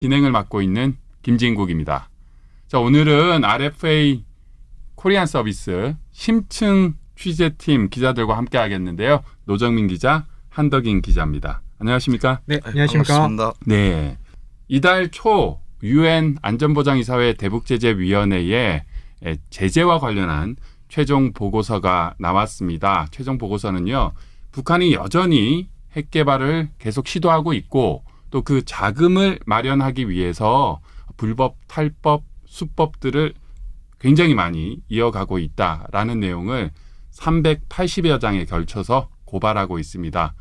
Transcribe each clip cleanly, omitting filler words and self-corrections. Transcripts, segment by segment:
진행을 맡고 있는 김진국입니다. 자, 오늘은 RFA 코리안 서비스 심층 취재팀 기자들과 함께 하겠는데요. 노정민 기자, 한덕인 기자입니다. 안녕하십니까? 네, 안녕하십니까? 반갑습니다. 네. 이달 초 UN 안전보장이사회 대북제재위원회에 제재와 관련한 최종 보고서가 나왔습니다. 최종 보고서는요, 북한이 여전히 핵 개발을 계속 시도하고 있고 또 그 자금을 마련하기 위해서 불법, 탈법, 수법들을 굉장히 많이 이어가고 있다라는 내용을 380여 장에 걸쳐서 고발하고 있습니다.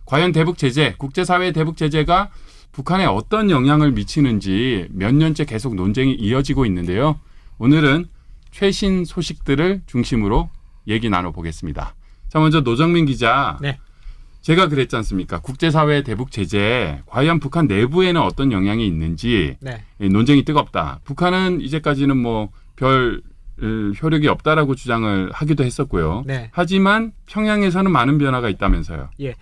과연 대북 제재, 국제사회의 대북 제재가 북한에 어떤 영향을 미치는지 몇 년째 계속 논쟁이 이어지고 있는데요. 오늘은 최신 소식들을 중심으로 얘기 나눠보겠습니다. 자, 먼저 노정민 기자. 네. 제가 그랬지 않습니까? 국제사회의 대북 제재, 과연 북한 내부에는 어떤 영향이 있는지 네. 논쟁이 뜨겁다. 북한은 이제까지는 뭐 별 효력이 없다라고 주장을 하기도 했었고요. 네. 하지만 평양에서는 많은 변화가 있다면서요. 예.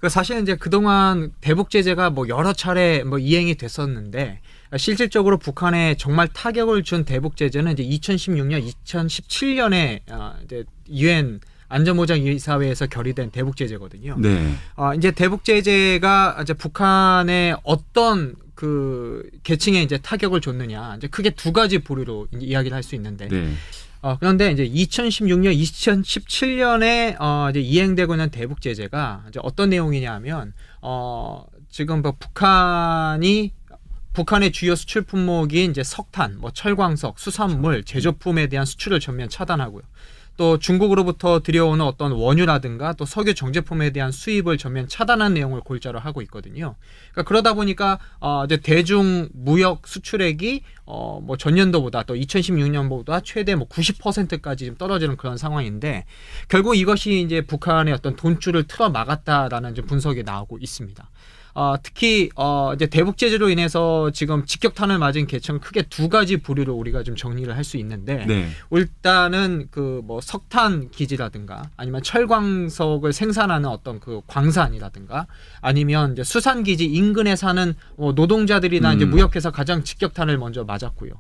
사실 이제 그동안 대북 제재가 뭐 여러 차례 이행이 됐었는데 실질적으로 북한에 정말 타격을 준 대북 제재는 이제 2016년, 2017년에 이제 UN 안전보장이사회에서 결의된 대북 제재거든요. 네. 이제 대북 제재가 이제 북한의 어떤 그 계층에 이제 타격을 줬느냐, 이제 크게 두 가지 부류로 이제 이야기를 할 수 있는데. 네. 그런데 이제 2016년, 2017년에 이제 이행되고 있는 대북 제재가 이제 어떤 내용이냐면 지금 뭐 북한의 주요 수출 품목인 이제 석탄, 철광석, 수산물, 제조품에 대한 수출을 전면 차단하고요. 또 중국으로부터 들여오는 어떤 원유라든가 또 석유 정제품에 대한 수입을 전면 차단한 내용을 골자로 하고 있거든요. 그러다 보니까 이제 대중 무역 수출액이 전년도보다 또 2016년보다 최대 90%까지 좀 떨어지는 그런 상황인데 결국 이것이 이제 북한의 어떤 돈줄을 틀어 막았다라는 이제 분석이 나오고 있습니다. 특히 이제 대북 제재로 인해서 지금 직격탄을 맞은 계층은 크게 두 가지 부류로 우리가 좀 정리를 할 수 있는데 네. 일단은 그 석탄 기지라든가 아니면 철광석을 생산하는 어떤 그 광산이라든가 아니면 이제 수산 기지 인근에 사는 노동자들이나 이제 무역회사 가장 직격탄을 먼저 맞았고요.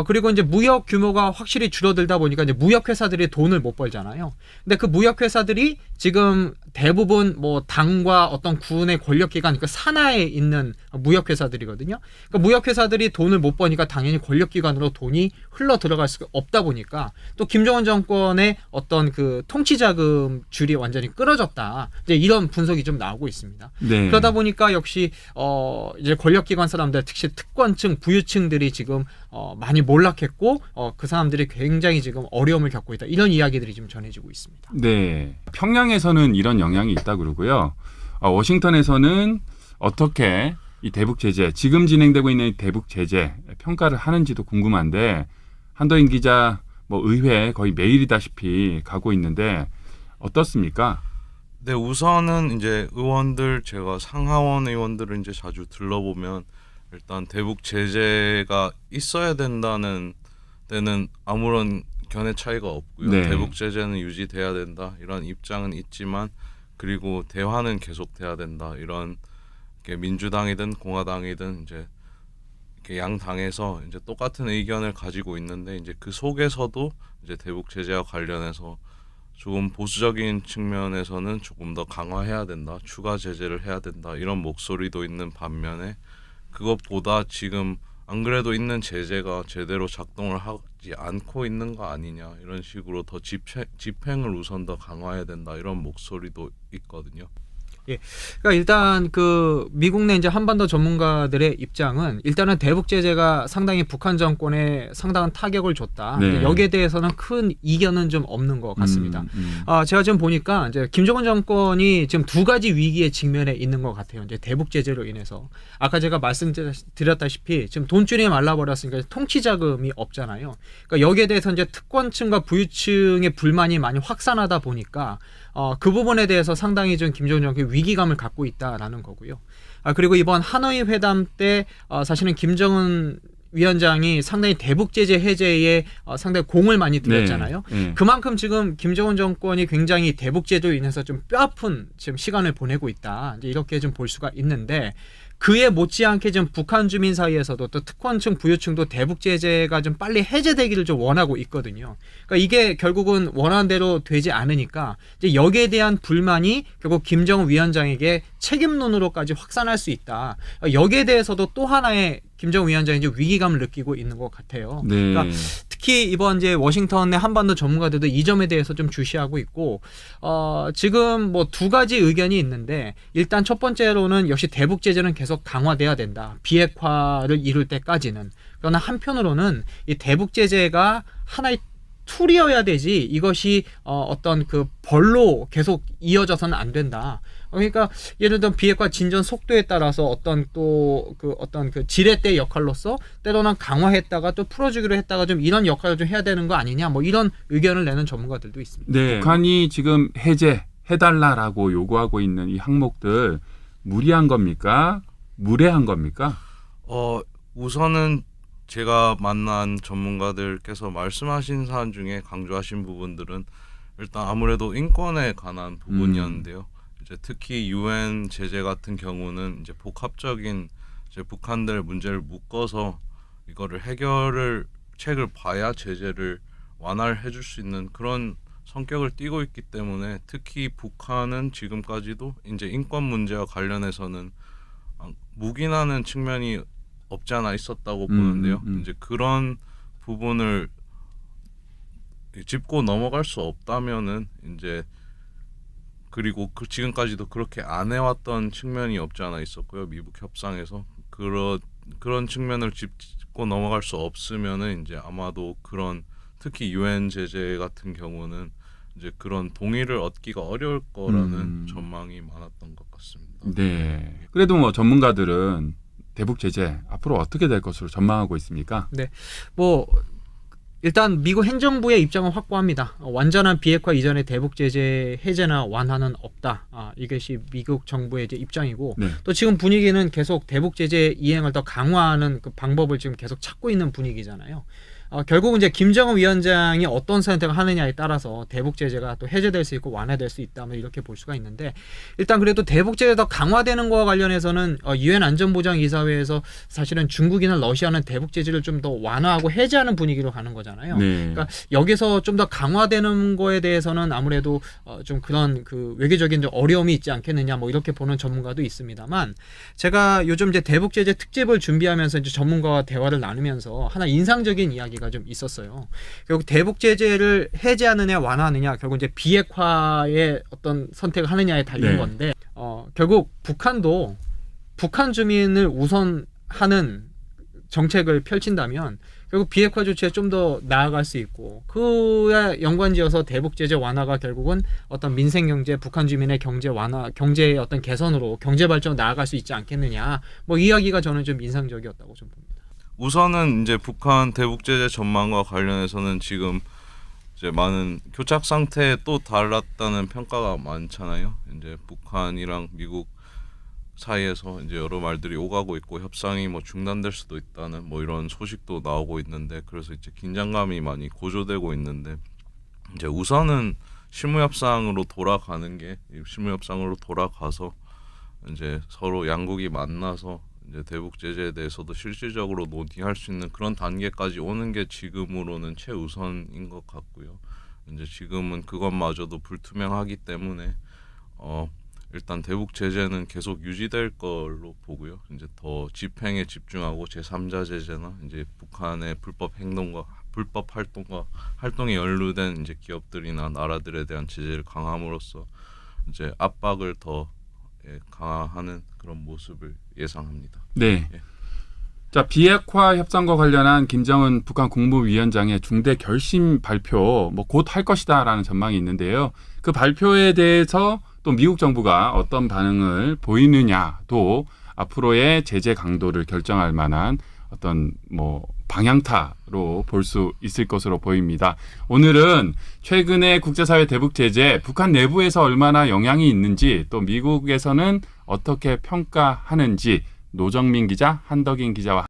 그리고 이제 무역 규모가 확실히 줄어들다 보니까 이제 무역회사들이 돈을 못 벌잖아요. 근데 그 무역회사들이 지금 대부분 당과 어떤 군의 권력기관, 그 산하에 있는 무역회사들이거든요. 그러니까 무역회사들이 돈을 못 버니까 당연히 권력기관으로 돈이 흘러 들어갈 수가 없다 보니까 또 김정은 정권의 어떤 그 통치자금 줄이 완전히 끊어졌다. 이제 이런 분석이 좀 나오고 있습니다. 네. 그러다 보니까 역시 이제 권력기관 사람들, 특히 특권층, 부유층들이 지금 많이 몰락했고 그 사람들이 굉장히 지금 어려움을 겪고 있다. 이런 이야기들이 지금 전해지고 있습니다. 네. 평양에서는 이런 영향이 있다 그러고요. 워싱턴에서는 어떻게 이 대북 제재, 지금 진행되고 있는 이 대북 제재 평가를 하는지도 궁금한데 한덕인 기자 의회에 거의 매일이다시피 가고 있는데 어떻습니까? 네, 우선은 이제 의원들, 제가 상하원 의원들을 이제 자주 들러보면 일단 대북 제재가 있어야 된다는 데는 아무런 견해 차이가 없고요. 네. 대북 제재는 유지돼야 된다 이런 입장은 있지만 그리고 대화는 계속돼야 된다 이런 민주당이든 공화당이든 이제 이렇게 양 당에서 이제 똑같은 의견을 가지고 있는데 이제 그 속에서도 이제 대북 제재와 관련해서 조금 보수적인 측면에서는 조금 더 강화해야 된다, 추가 제재를 해야 된다 이런 목소리도 있는 반면에 그것보다 지금 안 그래도 있는 제재가 제대로 작동을 하지 않고 있는 거 아니냐 이런 식으로 더 집행을 우선 더 강화해야 된다 이런 목소리도 있거든요. 예. 그러니까 일단 그 미국 내 이제 한반도 전문가들의 입장은 일단은 대북 제재가 상당히 북한 정권에 상당한 타격을 줬다. 네. 여기에 대해서는 큰 이견은 좀 없는 것 같습니다. 제가 지금 보니까 이제 김정은 정권이 지금 두 가지 위기에 직면해 있는 것 같아요. 이제 대북 제재로 인해서 아까 제가 말씀드렸다시피 지금 돈줄이 말라버렸으니까 통치 자금이 없잖아요. 그러니까 여기에 대해서 이제 특권층과 부유층의 불만이 많이 확산하다 보니까 그 부분에 대해서 상당히 좀 김정은 정권이 위기감을 갖고 있다라는 거고요. 그리고 이번 하노이 회담 때 사실은 김정은 위원장이 상당히 대북 제재 해제에 상당히 공을 많이 들였잖아요. 네. 그만큼 지금 김정은 정권이 굉장히 대북 제재로 인해서 좀 뼈아픈 지금 시간을 보내고 있다. 이제 이렇게 좀 볼 수가 있는데 그에 못지않게 좀 북한 주민 사이에서도 또 특권층, 부유층도 대북 제재가 좀 빨리 해제되기를 좀 원하고 있거든요. 그러니까 이게 결국은 원하는 대로 되지 않으니까 이제 여기에 대한 불만이 결국 김정은 위원장에게 책임론으로까지 확산할 수 있다. 여기에 대해서도 또 하나의 김정은 위원장이 이제 위기감을 느끼고 있는 것 같아요. 네. 그러니까 특히 이번 이제 워싱턴의 한반도 전문가들도 이 점에 대해서 좀 주시하고 있고, 지금 뭐 두 가지 의견이 있는데, 일단 첫 번째로는 역시 대북 제재는 계속 강화돼야 된다. 비핵화를 이룰 때까지는. 그러나 한편으로는 이 대북 제재가 하나의 툴이어야 되지, 이것이 어떤 그 벌로 계속 이어져서는 안 된다. 그러니까 예를 들어 비핵화 진전 속도에 따라서 어떤 또 그 어떤 그 지렛대 역할로서 때로는 강화했다가 또 풀어주기로 했다가 좀 이런 역할을 좀 해야 되는 거 아니냐, 뭐 이런 의견을 내는 전문가들도 있습니다. 네. 북한이 지금 해제해달라라고 요구하고 있는 이 항목들 무리한 겁니까? 무례한 겁니까? 우선은 제가 만난 전문가들께서 말씀하신 사안 중에 강조하신 부분들은 일단 아무래도 인권에 관한 부분이었는데요. 이제 특히 유엔 제재 같은 경우는 이제 복합적인 이제 북한들 문제를 묶어서 이거를 해결을 책을 봐야 제재를 완화를 해줄 수 있는 그런 성격을 띠고 있기 때문에 특히 북한은 지금까지도 이제 인권 문제와 관련해서는 묵인하는 측면이 없지 않아 있었다고 보는데요. 이제 그런 부분을 짚고 넘어갈 수 없다면은 이제 그리고 지금까지도 그렇게 안 해왔던 측면이 없지 않아 있었고요. 미북 협상에서 그런 측면을 짚고 넘어갈 수 없으면은 이제 아마도 그런 특히 유엔 제재 같은 경우는 이제 그런 동의를 얻기가 어려울 거라는 전망이 많았던 것 같습니다. 네. 그래도 뭐 전문가들은 대북 제재 앞으로 어떻게 될 것으로 전망하고 있습니까? 네, 뭐 일단 미국 행정부의 입장은 확고합니다. 완전한 비핵화 이전의 대북 제재 해제나 완화는 없다. 이것이 미국 정부의 이제 입장이고, 네. 또 지금 분위기는 계속 대북 제재 이행을 더 강화하는 그 방법을 지금 계속 찾고 있는 분위기잖아요. 결국은 이제 김정은 위원장이 어떤 선택을 하느냐에 따라서 대북 제재가 또 해제될 수 있고 완화될 수 있다면 이렇게 볼 수가 있는데, 일단 그래도 대북 제재가 더 강화되는 거와 관련해서는 유엔 안전보장이사회에서 사실은 중국이나 러시아는 대북 제재를 좀 더 완화하고 해제하는 분위기로 가는 거잖아요. 네. 그러니까 여기서 좀 더 강화되는 거에 대해서는 아무래도 좀 그런 그 외교적인 좀 어려움이 있지 않겠느냐, 뭐 이렇게 보는 전문가도 있습니다만, 제가 요즘 이제 대북 제재 특집을 준비하면서 이제 전문가와 대화를 나누면서 하나 인상적인 이야기가 좀 있었어요. 결국 대북 제재를 해제하느냐 완화하느냐, 결국 이제 비핵화의 어떤 선택을 하느냐에 달린 네. 건데, 결국 북한도 북한 주민을 우선하는 정책을 펼친다면 결국 비핵화 조치에 좀 더 나아갈 수 있고, 그에 연관지어서 대북 제재 완화가 결국은 어떤 민생 경제, 북한 주민의 경제 완화, 경제의 어떤 개선으로 경제 발전으로 나아갈 수 있지 않겠느냐, 뭐 이야기가 저는 좀 인상적이었다고 좀 봅니다. 우선은 이제 북한 대북 제재 전망과 관련해서는 지금 이제 많은 교착 상태에 또 달랐다는 평가가 많잖아요. 이제 북한이랑 미국 사이에서 이제 여러 말들이 오가고 있고 협상이 뭐 중단될 수도 있다는 뭐 이런 소식도 나오고 있는데, 그래서 이제 긴장감이 많이 고조되고 있는데, 이제 우선은 실무협상으로 돌아가서 이제 서로 양국이 만나서 이제 대북 제재에 대해서도 실질적으로 논의할 수 있는 그런 단계까지 오는 게 지금으로는 최우선인 것 같고요. 이제 지금은 그것마저도 불투명하기 때문에 일단 대북 제재는 계속 유지될 걸로 보고요. 이제 더 집행에 집중하고 제3자 제재나 이제 북한의 불법 활동에 연루된 이제 기업들이나 나라들에 대한 제재를 강함으로써 이제 압박을 더 강화하는 그런 모습을 예상합니다. 네. 예. 자, 비핵화 협상과 관련한 김정은 북한 국무위원장의 중대 결심 발표 뭐 곧 할 것이다라는 전망이 있는데요. 그 발표에 대해서 또 미국 정부가 어떤 반응을 보이느냐도 앞으로의 제재 강도를 결정할 만한 어떤 뭐 방향타로 볼 수 있을 것으로 보입니다. 오늘은 최근의 국제사회 대북 제재, 북한 내부에서 얼마나 영향이 있는지, 또 미국에서는 어떻게 평가하는지 노정민 기자, 한덕인 기자와